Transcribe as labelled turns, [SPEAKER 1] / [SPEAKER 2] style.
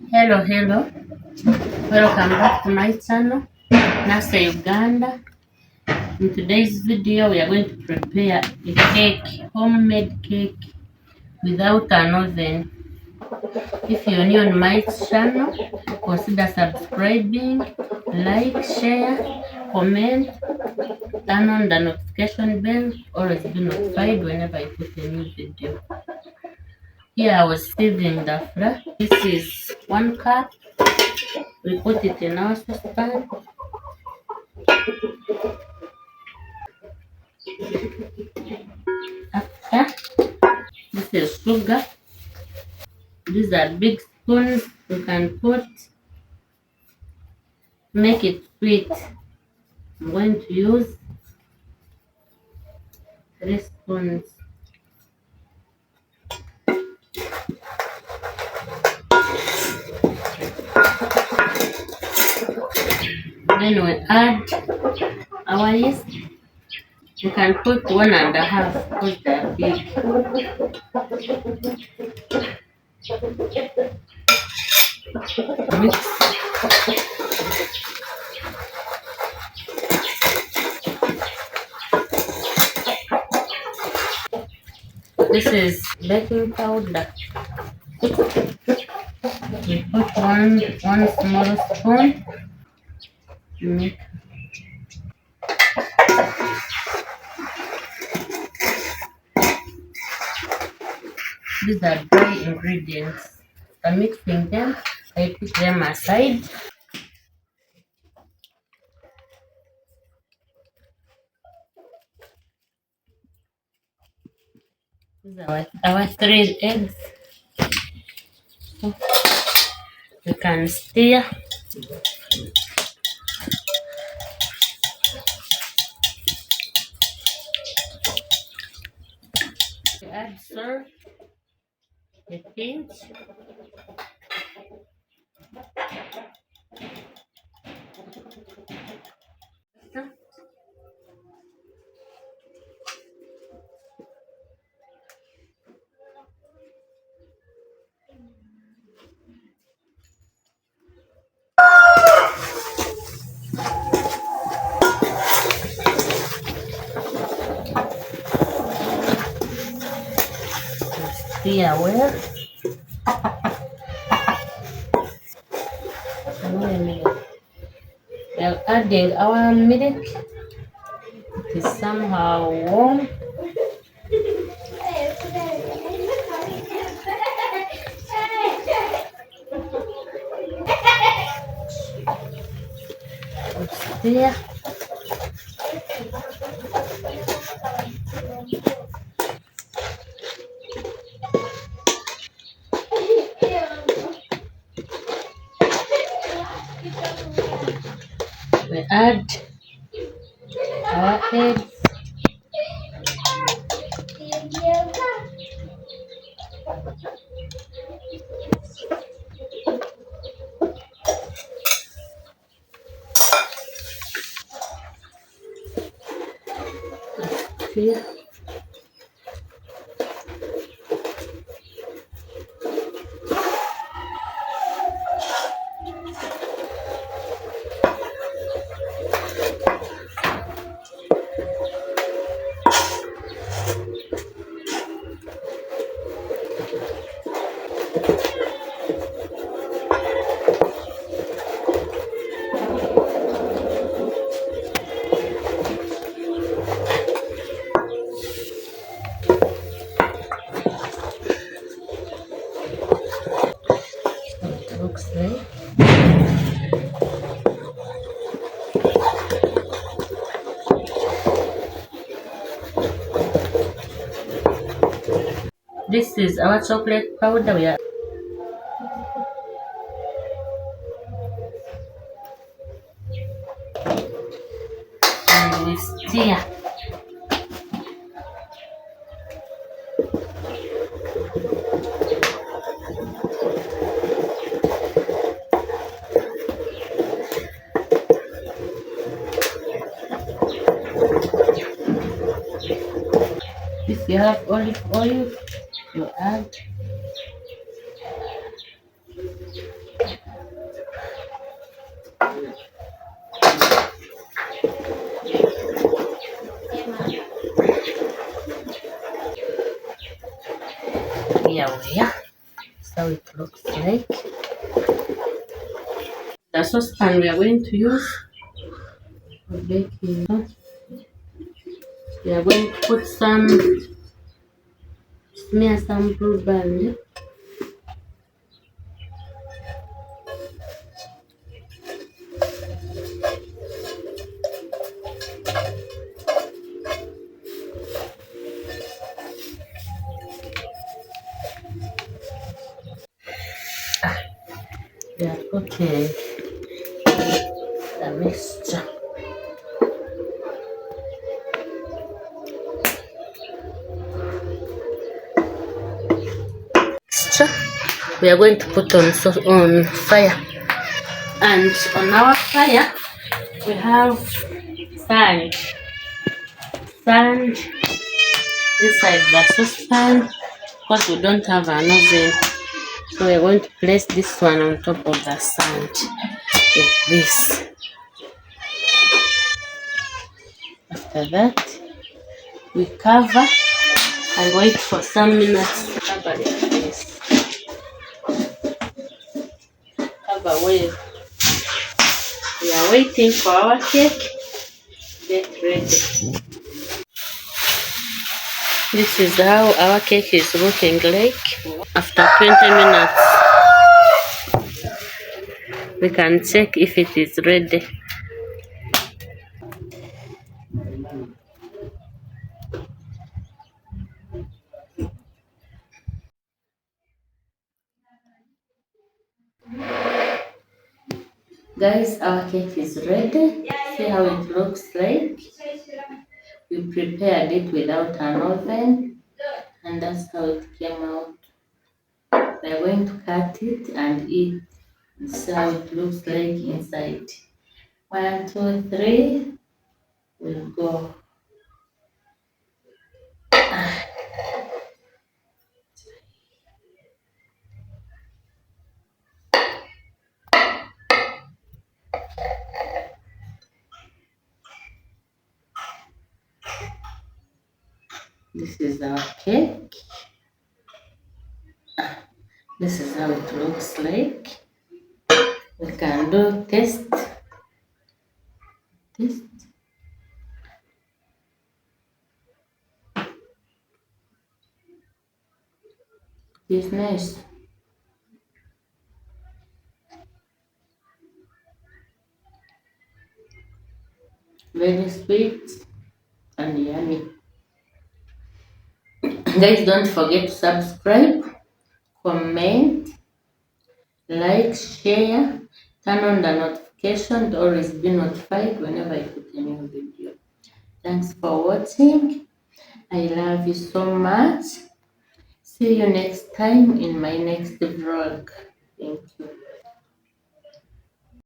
[SPEAKER 1] Hello, welcome back to my channel, Nasa Uganda. In today's video, we are going to prepare a homemade cake without an oven. If you're new on my channel, consider subscribing, like, share, comment, turn on the notification bell, always be notified whenever I put a new video. Here I was sieving the flour. This is 1 cup. We put it in our saucepan. After, this is sugar. These are big spoons you can put to make it sweet. I'm going to use 3 spoons. Then we add our yeast. You can put 1.5 because they are big. Mix. This is baking powder. We put one small spoon. Mix. These are dry ingredients. After mixing them, I put them aside. These are our 3 eggs. You can stir. We add salt, a pinch. Stir well. We are adding our milk. It is somehow warm. Stir. We add our eggs. Stir. Looks like. This is our chocolate powder. And we stir. If you have olive oil, you add. Yeah, that's how it looks like. The saucepan we are going to use for baking. We are going to put smear some blue band. We are putting the mixture. Mixture. We are going to put on fire, and on our fire we have sand inside the saucepan because we don't have an oven. So we're going to place this one on top of the sand like this. After that, we cover and wait for some minutes. Cover like this. Cover well. We are waiting for our cake to get ready. This is how our cake is looking like. After 20 minutes, we can check if it is ready. Guys, our cake is ready. See how it looks like. We prepared it without an oven, and that's how it came out. We're going to cut it and eat. This is how it looks like inside. 1, 2, 3. We'll go. This is our cake. This is how it looks like. We can do test. Test. It's nice. Very sweet and yummy. Guys, don't forget to subscribe, comment, like, share, turn on the notification to always be notified whenever I put a new video. Thanks for watching. I love you so much. See you next time in my next vlog. Thank you.